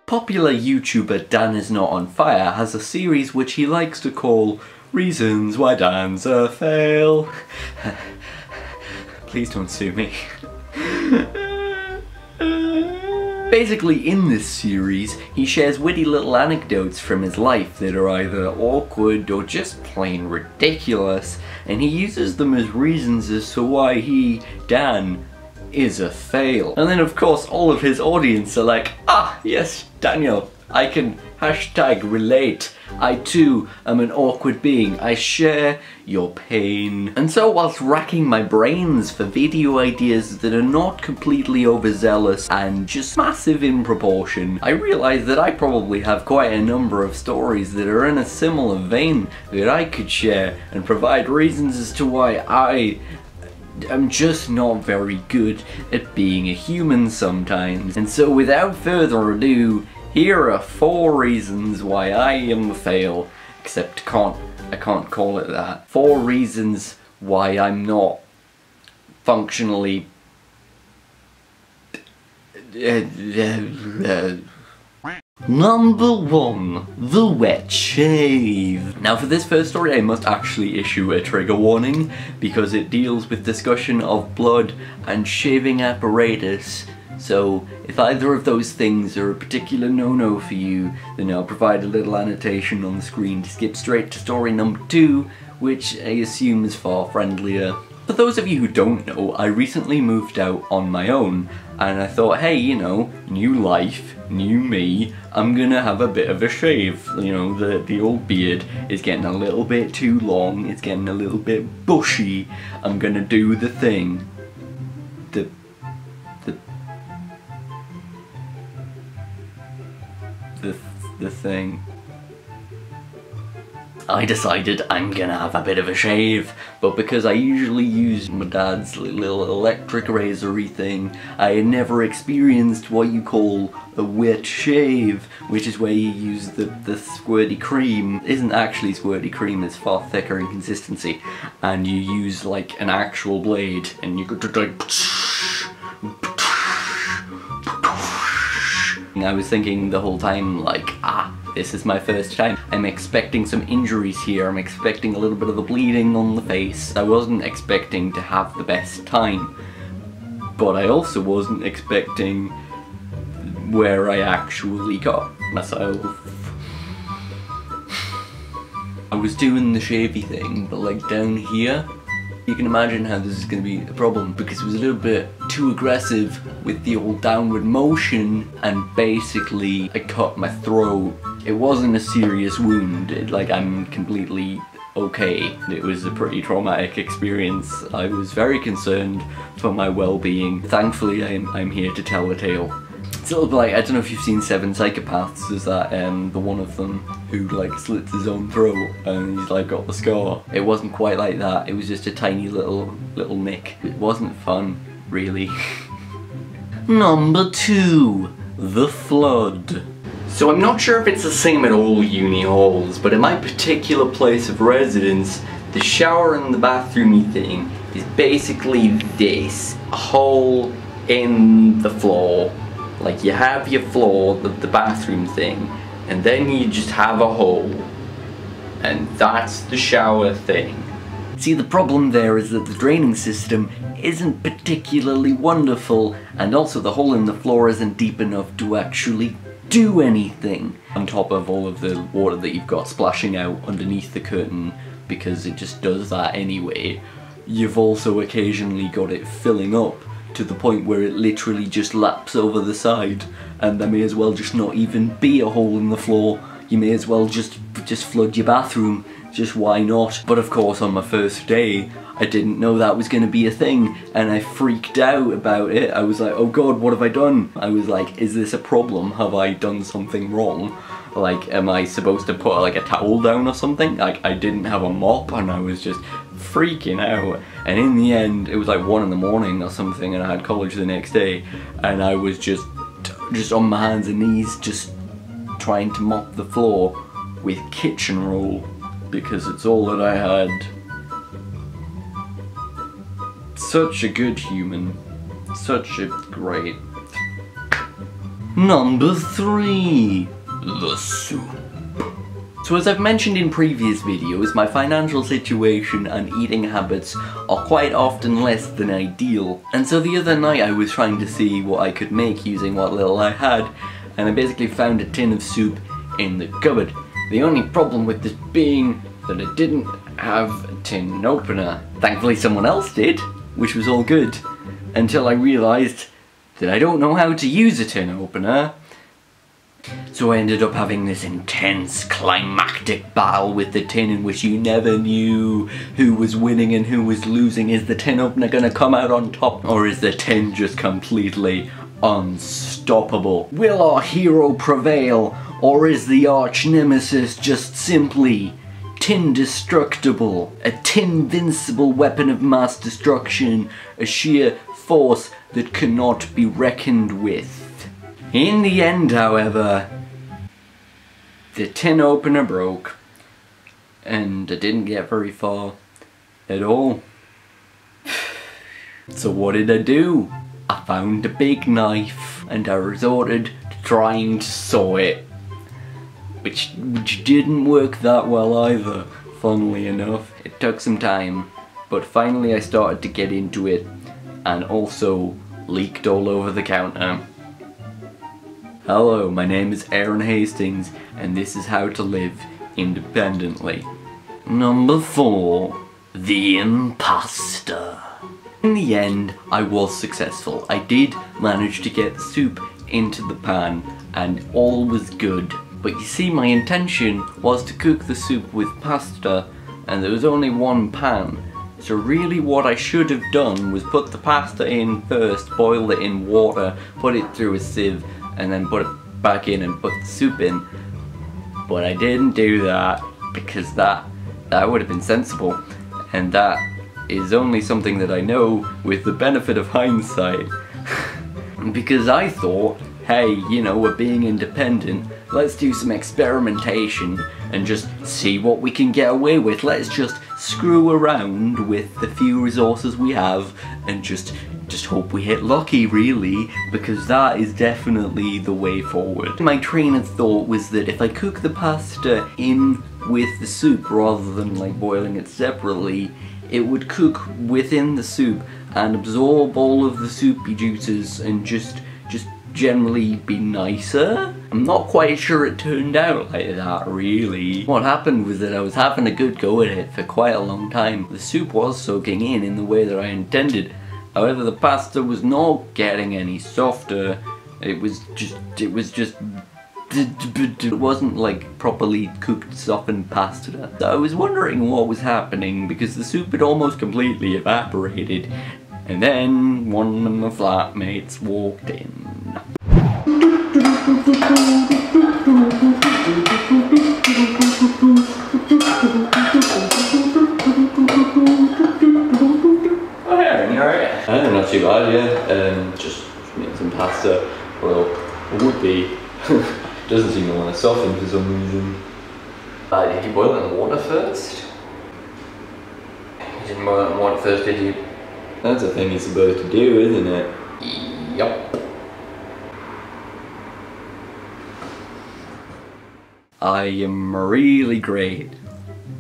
Popular YouTuber Danisnotonfire has a series which he likes to call Reasons Why Dan's a Fail. Please don't sue me. Basically, in this series, he shares witty little anecdotes from his life that are either awkward or just plain ridiculous, and he uses them as reasons as to why he, Dan, is a fail. And then of course all of his audience are like, ah yes, Daniel, I can #relate. I too am an awkward being. I share your pain. And so whilst racking my brains for video ideas that are not completely overzealous and just massive in proportion, I realised that I probably have quite a number of stories that are in a similar vein that I could share and provide reasons as to why I'm just not very good at being a human sometimes. And so without further ado, here are 4 reasons why I am a fail. Except I can't call it that. 4 reasons why I'm not functionally Number 1. The wet shave. Now for this first story I must actually issue a trigger warning because it deals with discussion of blood and shaving apparatus. So if either of those things are a particular no-no for you, then I'll provide a little annotation on the screen to skip straight to story number 2, which I assume is far friendlier. For those of you who don't know, I recently moved out on my own, and I thought, hey, you know, new life, new me, I'm gonna have a bit of a shave. You know, the old beard is getting a little bit too long, it's getting a little bit bushy, I'm gonna do the thing. The thing. I decided I'm gonna have a bit of a shave, but because I usually use my dad's little electric razor-y thing, I had never experienced what you call a wet shave, which is where you use the squirty cream. It isn't actually squirty cream, it's far thicker in consistency, and you use like an actual blade, and you go to like I was thinking the whole time, like, this is my first time. I'm expecting some injuries here, I'm expecting a little bit of the bleeding on the face. I wasn't expecting to have the best time, but I also wasn't expecting where I actually got myself. I was doing the shavy thing, but like down here, you can imagine how this is going to be a problem because it was a little bit too aggressive with the old downward motion, and basically I cut my throat. It wasn't a serious wound, I'm completely okay. It was a pretty traumatic experience. I was very concerned for my well-being. Thankfully I'm here to tell a tale. It's a little bit like, I don't know if you've seen 7 Psychopaths, there's that, the one of them who like slits his own throat and he's like got the scar. It wasn't quite like that, it was just a tiny little nick. It wasn't fun, really. Number 2. The flood. So I'm not sure if it's the same at all uni halls, but in my particular place of residence, the shower and the bathroomy thing is basically this. A hole in the floor. Like you have your floor, the bathroom thing, and then you just have a hole. And that's the shower thing. See, the problem there is that the draining system isn't particularly wonderful, and also the hole in the floor isn't deep enough to actually do anything. On top of all of the water that you've got splashing out underneath the curtain, because it just does that anyway, you've also occasionally got it filling up to the point where it literally just laps over the side, and there may as well just not even be a hole in the floor. You may as well just flood your bathroom, just why not? But of course on my first day I didn't know that was going to be a thing, and I freaked out about it. I was like, oh god, what have I done? I was like, is this a problem? Have I done something wrong? Like, am I supposed to put like a towel down or something? Like, I didn't have a mop and I was just freaking out. And in the end, it was like 1 in the morning or something, and I had college the next day, and I was just on my hands and knees just trying to mop the floor with kitchen roll because it's all that I had. Such a good human. Such a great. Number 3. The soup. So as I've mentioned in previous videos, my financial situation and eating habits are quite often less than ideal. And so the other night I was trying to see what I could make using what little I had, and I basically found a tin of soup in the cupboard. The only problem with this being that it didn't have a tin opener. Thankfully someone else did, which was all good, until I realised that I don't know how to use a tin opener. So I ended up having this intense climactic battle with the tin in which you never knew who was winning and who was losing. Is the tin opener gonna come out on top, or is the tin just completely unstoppable? Will our hero prevail, or is the arch nemesis just simply tin-destructible? A tin-vincible weapon of mass destruction, a sheer force that cannot be reckoned with. In the end, however, the tin opener broke, and I didn't get very far at all. So what did I do? I found a big knife, and I resorted to trying to saw it, which didn't work that well either, funnily enough. It took some time, but finally I started to get into it, and also leaked all over the counter. Hello, my name is Aaron Hastings, and this is how to live independently. Number 4. The IMPASTA. In the end, I was successful. I did manage to get the soup into the pan, and all was good. But you see, my intention was to cook the soup with pasta, and there was only one pan. So really what I should have done was put the pasta in first, boil it in water, put it through a sieve, and then put it back in and put the soup in. But I didn't do that, because that would have been sensible, and that is only something that I know with the benefit of hindsight. Because I thought, hey, you know, we're being independent, let's do some experimentation and just see what we can get away with. Let's just screw around with the few resources we have and just hope we hit lucky, really, because that is definitely the way forward. My train of thought was that if I cook the pasta in with the soup rather than like boiling it separately, it would cook within the soup and absorb all of the soupy juices and just generally be nicer. I'm not quite sure it turned out like that, really. What happened was that I was having a good go at it for quite a long time. The soup was soaking in the way that I intended. However, the pasta was not getting any softer. It wasn't like properly cooked, softened pasta. So I was wondering what was happening because the soup had almost completely evaporated. And then one of my flatmates walked in. Oh yeah, you alright? Not too bad, yeah. Just made some pasta. Well, it would be. Doesn't seem to want to soften for some reason. Did you boil it in the water first? You didn't boil it in water first, did you? That's a thing you're supposed to do, isn't it? Yup. I am a really great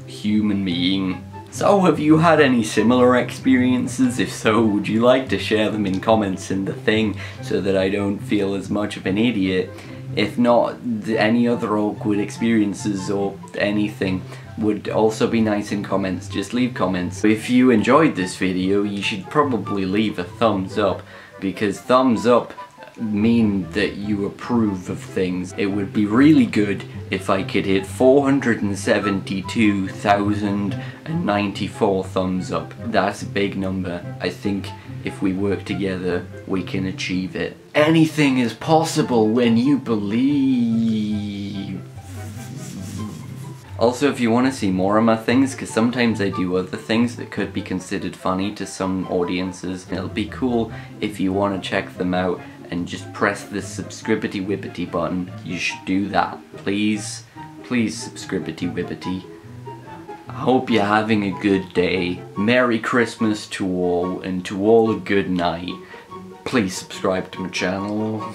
human being. So have you had any similar experiences? If so, would you like to share them in comments in the thing so that I don't feel as much of an idiot? If not, any other awkward experiences or anything would also be nice in comments. Just leave comments. If you enjoyed this video, you should probably leave a thumbs up, because thumbs up mean that you approve of things. It would be really good if I could hit 472,094 thumbs up. That's a big number. I think if we work together, we can achieve it. Anything is possible when you believe. Also, if you want to see more of my things, because sometimes I do other things that could be considered funny to some audiences, it'll be cool if you want to check them out and just press the subscribity wibbity button. You should do that. Please, please subscribity wibbity. I hope you're having a good day. Merry Christmas to all, and to all a good night. Please subscribe to my channel.